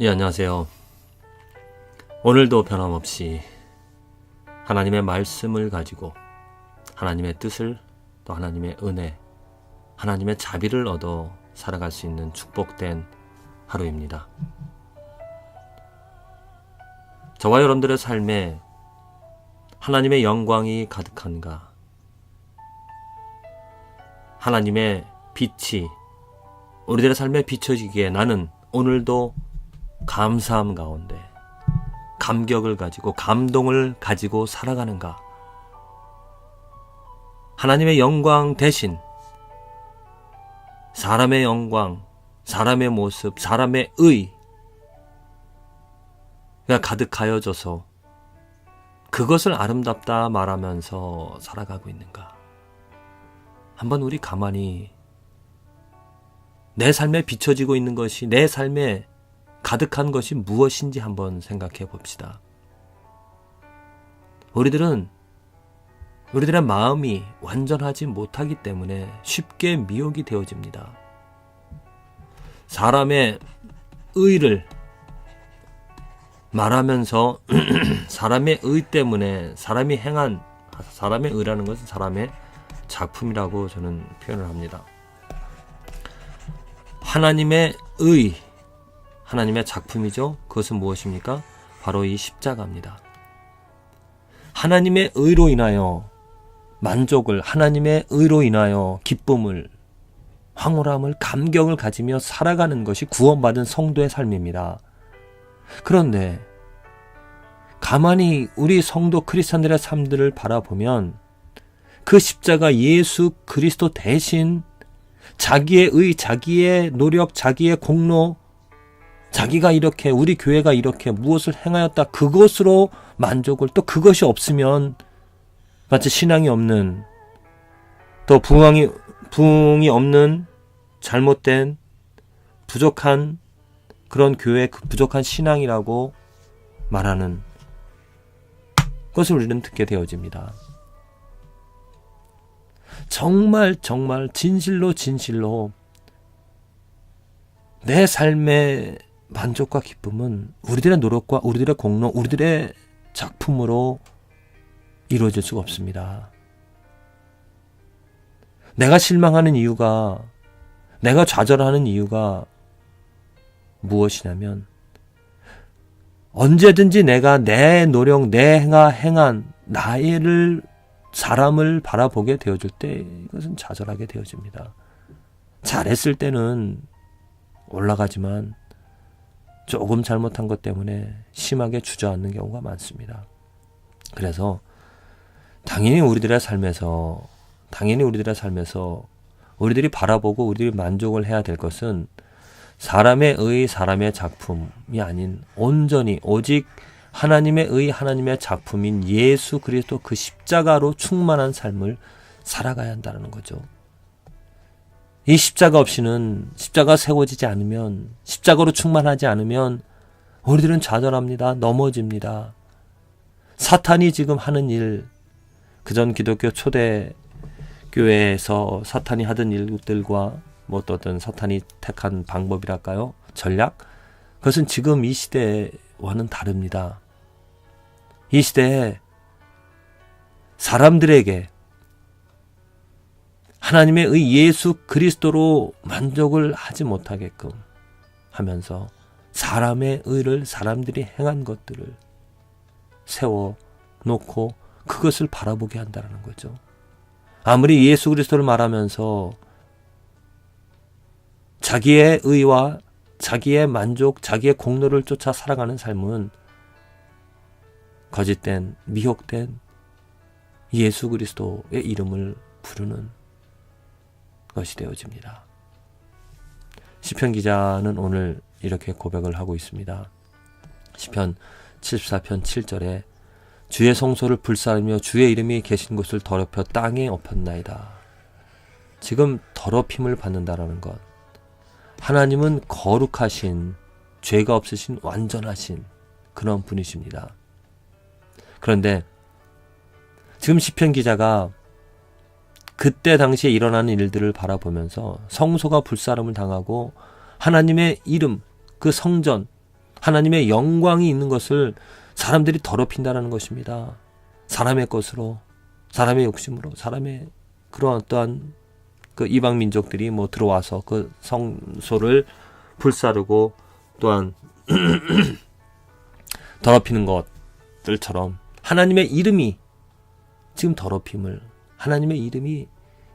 예, 안녕하세요. 오늘도 변함없이 하나님의 말씀을 가지고 하나님의 뜻을 또 하나님의 은혜, 하나님의 자비를 얻어 살아갈 수 있는 축복된 하루입니다. 저와 여러분들의 삶에 하나님의 영광이 가득한가? 하나님의 빛이 우리들의 삶에 비춰지기에 나는 오늘도 감사함 가운데 감격을 가지고 감동을 가지고 살아가는가? 하나님의 영광 대신 사람의 영광, 사람의 모습, 사람의 의가 가득하여져서 그것을 아름답다 말하면서 살아가고 있는가? 한번 우리 가만히 내 삶에 비춰지고 있는 것이, 내 삶에 가득한 것이 무엇인지 한번 생각해 봅시다. 우리들의 마음이 완전하지 못하기 때문에 쉽게 미혹이 되어집니다. 사람의 의를 말하면서 사람의 의 때문에 사람의 의라는 것은 사람의 작품이라고 저는 표현을 합니다. 하나님의 의, 하나님의 작품이죠. 그것은 무엇입니까? 바로 이 십자가입니다. 하나님의 의로 인하여 만족을, 하나님의 의로 인하여 기쁨을, 황홀함을, 감격을 가지며 살아가는 것이 구원받은 성도의 삶입니다. 그런데 가만히 우리 성도 크리스찬들의 삶들을 바라보면 그 십자가 예수 그리스도 대신 자기의 의, 자기의 노력, 자기의 공로, 자기가 이렇게, 우리 교회가 이렇게 무엇을 행하였다, 그것으로 만족을, 또 그것이 없으면 마치 신앙이 없는, 또 부흥이 없는 잘못된 부족한 그런 교회, 그 부족한 신앙이라고 말하는 것을 우리는 듣게 되어집니다. 정말 진실로 내 삶의 만족과 기쁨은 우리들의 노력과 우리들의 공로, 우리들의 작품으로 이루어질 수가 없습니다. 내가 실망하는 이유가, 내가 좌절하는 이유가 무엇이냐면, 언제든지 내가 내 노력, 내가 행한 나를, 사람을 바라보게 되어질 때 이것은 좌절하게 되어집니다. 잘했을 때는 올라가지만 조금 잘못한 것 때문에 심하게 주저앉는 경우가 많습니다. 그래서 당연히 우리들의 삶에서 우리들이 바라보고 우리들이 만족을 해야 될 것은 사람의 의, 사람의 작품이 아닌 온전히 오직 하나님의 의, 하나님의 작품인 예수 그리스도 그 십자가로 충만한 삶을 살아가야 한다는 거죠. 이 십자가 없이는, 십자가 세워지지 않으면, 십자가로 충만하지 않으면 우리들은 좌절합니다. 넘어집니다. 사탄이 지금 하는 일, 그전 기독교 초대 교회에서 사탄이 하던 일들과 뭐 어떤 사탄이 택한 방법이랄까요? 전략? 그것은 지금 이 시대와는 다릅니다. 이 시대에 사람들에게 하나님의 의 예수 그리스도로 만족을 하지 못하게끔 하면서 사람의 의를, 사람들이 행한 것들을 세워놓고 그것을 바라보게 한다는 거죠. 아무리 예수 그리스도를 말하면서 자기의 의와 자기의 만족, 자기의 공로를 쫓아 살아가는 삶은 거짓된, 미혹된 예수 그리스도의 이름을 부르는 것이 되어집니다. 시편 기자는 오늘 이렇게 고백을 하고 있습니다. 시편 74편 7절에 주의 성소를 불사르며 주의 이름이 계신 곳을 더럽혀 땅에 엎었나이다. 지금 더럽힘을 받는다라는 것, 하나님은 거룩하신, 죄가 없으신, 완전하신 그런 분이십니다. 그런데 지금 시편 기자가 그때 당시에 일어나는 일들을 바라보면서 성소가 불사름을 당하고 하나님의 이름, 그 성전, 하나님의 영광이 있는 것을 사람들이 더럽힌다라는 것입니다. 사람의 것으로, 사람의 욕심으로, 사람의 그런 어떠한 그 이방 민족들이 뭐 들어와서 그 성소를 불사르고 또한 더럽히는 것들처럼 하나님의 이름이 지금 더럽힘을, 하나님의 이름이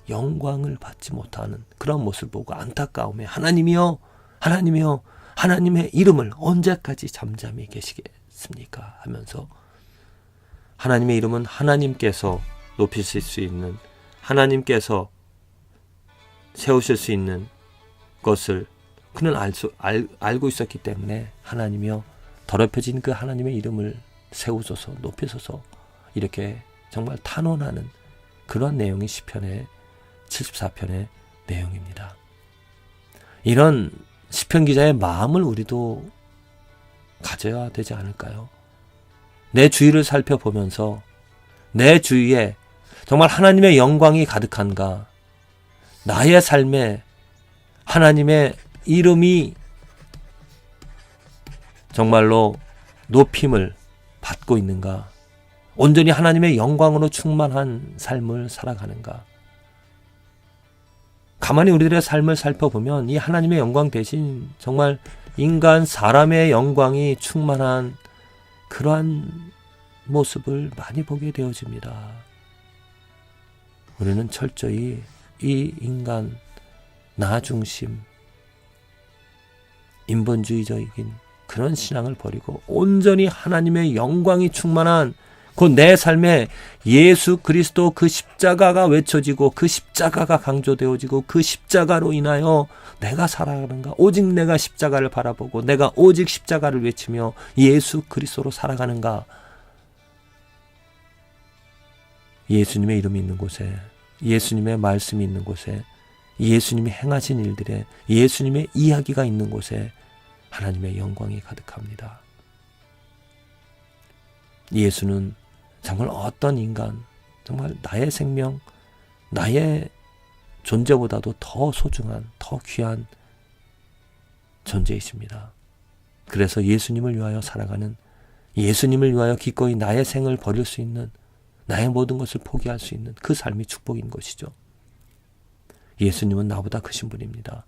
영광을 받지 못하는 그런 모습을 보고 안타까움에 하나님이여, 하나님이여, 하나님의 이름을 언제까지 잠잠히 계시겠습니까? 하면서 하나님의 이름은 하나님께서 높이실 수 있는, 하나님께서 세우실 수 있는 것을 그는 알고 있었기 때문에 하나님이여 더럽혀진 그 하나님의 이름을 세우소서, 높이소서, 이렇게 정말 탄원하는 그런 내용이 시편의 74편의 내용입니다. 이런 시편 기자의 마음을 우리도 가져야 되지 않을까요? 내 주위를 살펴보면서 내 주위에 정말 하나님의 영광이 가득한가, 나의 삶에 하나님의 이름이 정말로 높임을 받고 있는가, 온전히 하나님의 영광으로 충만한 삶을 살아가는가. 가만히 우리들의 삶을 살펴보면 이 하나님의 영광 대신 정말 인간, 사람의 영광이 충만한 그러한 모습을 많이 보게 되어집니다. 우리는 철저히 이 인간, 나 중심, 인본주의적인 그런 신앙을 버리고 온전히 하나님의 영광이 충만한 곧 내 삶에 예수 그리스도 그 십자가가 외쳐지고 그 십자가가 강조되어지고 그 십자가로 인하여 내가 살아가는가, 오직 내가 십자가를 바라보고 내가 오직 십자가를 외치며 예수 그리스도로 살아가는가. 예수님의 이름이 있는 곳에, 예수님의 말씀이 있는 곳에, 예수님이 행하신 일들에, 예수님의 이야기가 있는 곳에 하나님의 영광이 가득합니다. 예수는 정말 어떤 인간, 정말 나의 생명, 나의 존재보다도 더 소중한, 더 귀한 존재이십니다. 그래서 예수님을 위하여 살아가는, 예수님을 위하여 기꺼이 나의 생을 버릴 수 있는, 나의 모든 것을 포기할 수 있는 그 삶이 축복인 것이죠. 예수님은 나보다 크신 분입니다.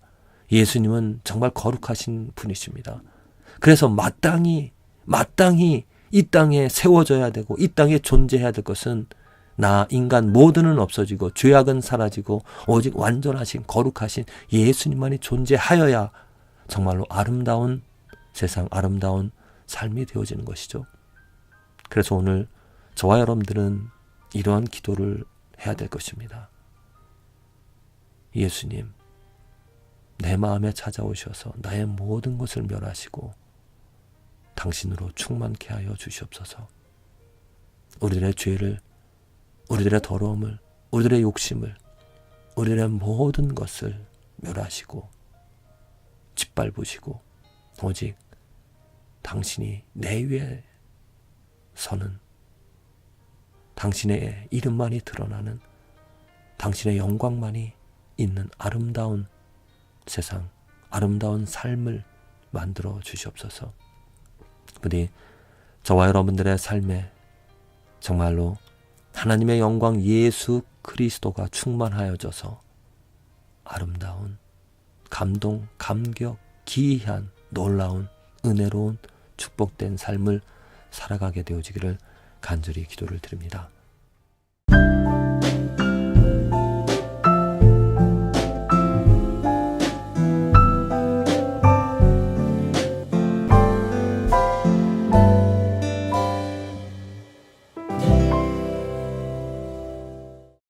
예수님은 정말 거룩하신 분이십니다. 그래서 마땅히 이 땅에 세워져야 되고 이 땅에 존재해야 될 것은 나 인간 모두는 없어지고 죄악은 사라지고 오직 완전하신 거룩하신 예수님만이 존재하여야 정말로 아름다운 세상, 아름다운 삶이 되어지는 것이죠. 그래서 오늘 저와 여러분들은 이러한 기도를 해야 될 것입니다. 예수님, 내 마음에 찾아오셔서 나의 모든 것을 멸하시고 당신으로 충만케 하여 주시옵소서. 우리들의 죄를, 우리들의 더러움을, 우리들의 욕심을, 우리들의 모든 것을 멸하시고 짓밟으시고 오직 당신이 내 위에 서는, 당신의 이름만이 드러나는, 당신의 영광만이 있는 아름다운 세상, 아름다운 삶을 만들어 주시옵소서. 부디 저와 여러분들의 삶에 정말로 하나님의 영광 예수 그리스도가 충만하여져서 아름다운 감동, 감격, 기이한, 놀라운, 은혜로운, 축복된 삶을 살아가게 되어지기를 간절히 기도를 드립니다.